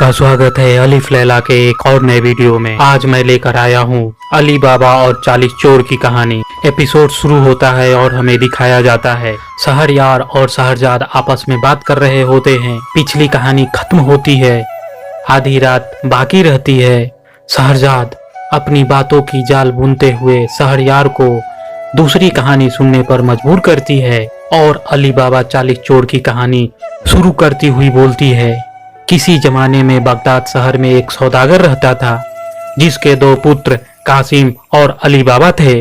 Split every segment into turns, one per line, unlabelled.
आपका स्वागत है अलिफ लैला के एक और नए वीडियो में। आज मैं लेकर आया हूँ अली बाबा और 40 चोर की कहानी। एपिसोड शुरू होता है और हमें दिखाया जाता है शहरयार और शहरजाद आपस में बात कर रहे होते हैं। पिछली कहानी खत्म होती है, आधी रात बाकी रहती है। शहरजाद अपनी बातों की जाल बुनते हुए शहरयार को दूसरी कहानी सुनने पर मजबूर करती है और अली बाबा 40 चोर की कहानी शुरू करती हुई बोलती है। किसी जमाने में बगदाद शहर में एक सौदागर रहता था जिसके दो पुत्र कासिम और अली बाबा थे।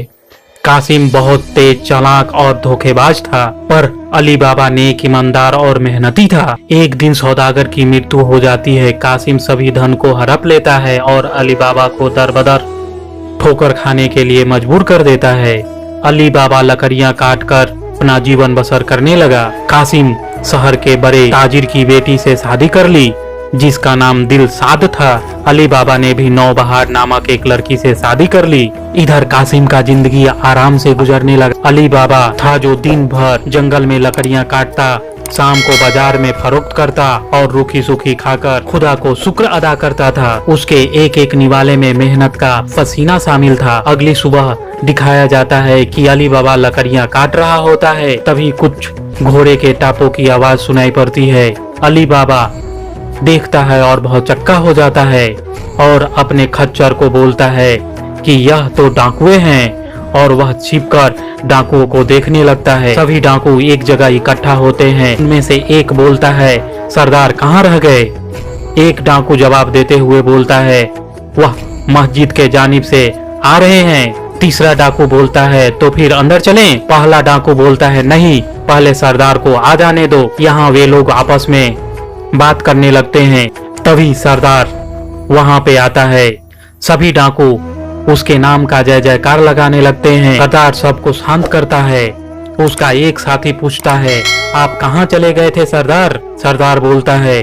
कासिम बहुत तेज, चालाक और धोखेबाज था, पर अली बाबा नेक, ईमानदार और मेहनती था। एक दिन सौदागर की मृत्यु हो जाती है। कासिम सभी धन को हड़प लेता है और अली बाबा को दरबदर ठोकर खाने के लिए मजबूर कर देता है। अली बाबा लकड़ियां काटकर अपना जीवन बसर करने लगा। कासिम शहर के बड़े ताजिर की बेटी से शादी कर ली जिसका नाम दिलसाद था। अली बाबा ने भी नौबहार नामक एक लड़की से शादी कर ली। इधर कासिम का जिंदगी आराम से गुजरने लगा। अली बाबा था जो दिन भर जंगल में लकड़ियां काटता, शाम को बाजार में फरोख्त करता और रूखी सूखी खाकर खुदा को शुक्र अदा करता था। उसके एक एक निवाले में मेहनत का पसीना शामिल था। अगली सुबह दिखाया जाता है कि अली बाबा लकड़ियां काट रहा होता है, तभी कुछ घोड़े के टापों की आवाज सुनाई पड़ती है। अली बाबा देखता है और बहुत चक्का हो जाता है और अपने खच्चर को बोलता है कि यह तो डाकुए हैं, और वह छिपकर डाकुओं को देखने लगता है। सभी डाकू एक जगह इकट्ठा होते हैं। उनमें से एक बोलता है, सरदार कहाँ रह गए? एक डाकू जवाब देते हुए बोलता है, वह मस्जिद के जानिब से आ रहे हैं। तीसरा डाकू बोलता है, तो फिर अंदर चलें? पहला डाकू बोलता है, नहीं, पहले सरदार को आ जाने दो। यहाँ वे लोग आपस में बात करने लगते हैं। तभी सरदार वहाँ पे आता है। सभी डाकू उसके नाम का जय जयकार लगाने लगते हैं। सरदार सबको शांत करता है। उसका एक साथी पूछता है, आप कहाँ चले गए थे सरदार? सरदार बोलता है,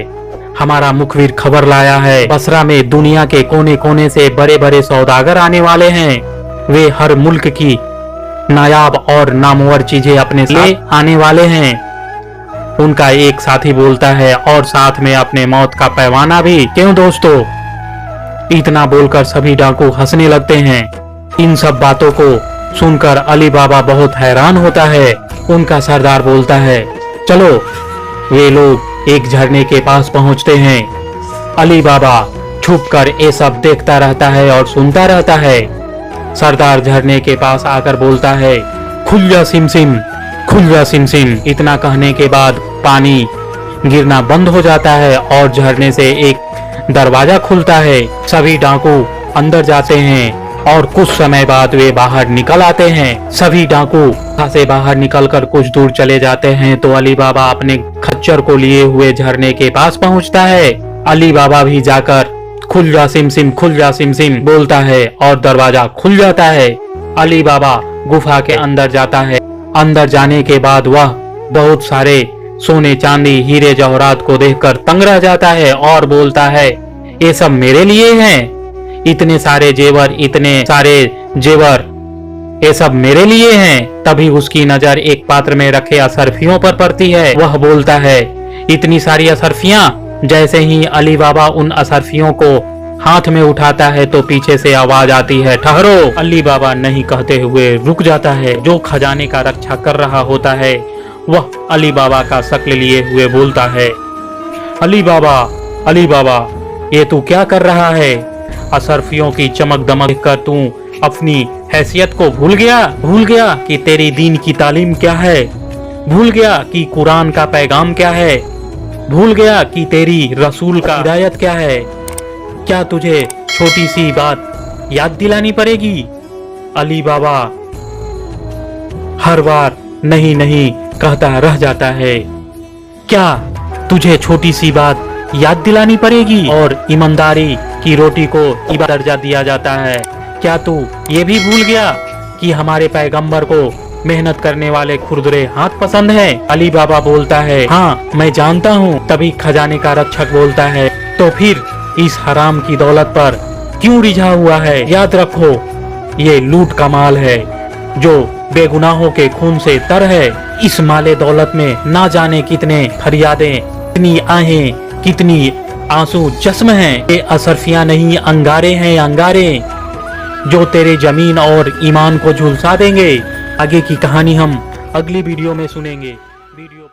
हमारा मुखबिर खबर लाया है, बसरा में दुनिया के कोने कोने से बड़े बड़े सौदागर आने वाले हैं। वे हर मुल्क की नायाब और नामवर चीजें अपने साथ आने वाले हैं। उनका एक साथी बोलता है, और साथ में अपने मौत का पैमाना भी। क्यों दोस्तों? इतना बोलकर सभी डाकू हंसने लगते हैं। इन सब बातों को सुनकर अली बाबा बहुत हैरान होता है। उनका सरदार बोलता है, चलो। वे लोग एक झरने के पास पहुंचते हैं। अली बाबा छुपकर ये सब देखता रहता है और सुनता रहता है। सरदार झरने के पास आकर बोलता है, खुल जा सिमसिम, खुल जा सिमसिम। इतना कहने के बाद पानी गिरना बंद हो जाता है और झरने से एक दरवाजा खुलता है। सभी डाकू अंदर जाते हैं और कुछ समय बाद वे बाहर निकल आते हैं। सभी डाकू से बाहर निकलकर कुछ दूर चले जाते हैं तो अली बाबा अपने खच्चर को लिए हुए झरने के पास पहुंचता है। अली बाबा भी जाकर खुल जा सिमसिम, खुल जा सिमसिम बोलता है और दरवाजा खुल जाता है। अली बाबा गुफा के अंदर जाता है। अंदर जाने के बाद वह बहुत सारे सोने, चांदी, हीरे जवाहरात को देखकर तंग रह जाता है और बोलता है, ये सब मेरे लिए हैं? इतने सारे जेवर, इतने सारे जेवर, ये सब मेरे लिए हैं। तभी उसकी नजर एक पात्र में रखे असरफियों पर पड़ती है। वह बोलता है, इतनी सारी असरफियां? जैसे ही अली बाबा उन असरफियों को हाथ में उठाता है तो पीछे से आवाज आती है, ठहरो। अली बाबा नहीं कहते हुए रुक जाता है। जो खजाने का रक्षा कर रहा होता है वह अली बाबा का शक्ल लिए हुए बोलता है, अली बाबा, अली बाबा, ये तू क्या कर रहा है? असरफियों की चमक दमक कर तू अपनी हैसियत को भूल गया? भूल गया कि तेरी दीन की तालीम क्या है? भूल गया कि कुरान का पैगाम क्या है? भूल गया कि तेरी रसूल का हिदायत क्या है? क्या तुझे छोटी सी बात याद दिलानी पड़ेगी? अली बाबा हर बार नहीं नहीं कहता रह जाता है। क्या तुझे छोटी सी बात याद दिलानी पड़ेगी? और ईमानदारी की रोटी को इबादत दर्जा दिया जाता है। क्या तू ये भी भूल गया कि हमारे पैगंबर को मेहनत करने वाले खुरदुरे हाथ पसंद है? अली बाबा बोलता है, हाँ मैं जानता हूँ। तभी खजाने का रक्षक बोलता है, तो फिर इस हराम की दौलत पर क्यों रिझा हुआ है? याद रखो, ये लूट का माल है जो बेगुनाहों के खून से तर है। इस माले दौलत में ना जाने कितने फरियादें, कितनी आहें, कितनी आंसू जिस्म हैं, ये असरफियां नहीं अंगारे हैं अंगारे, जो तेरे जमीन और ईमान को झुलसा देंगे। आगे की कहानी हम अगली वीडियो में सुनेंगे। वीडियो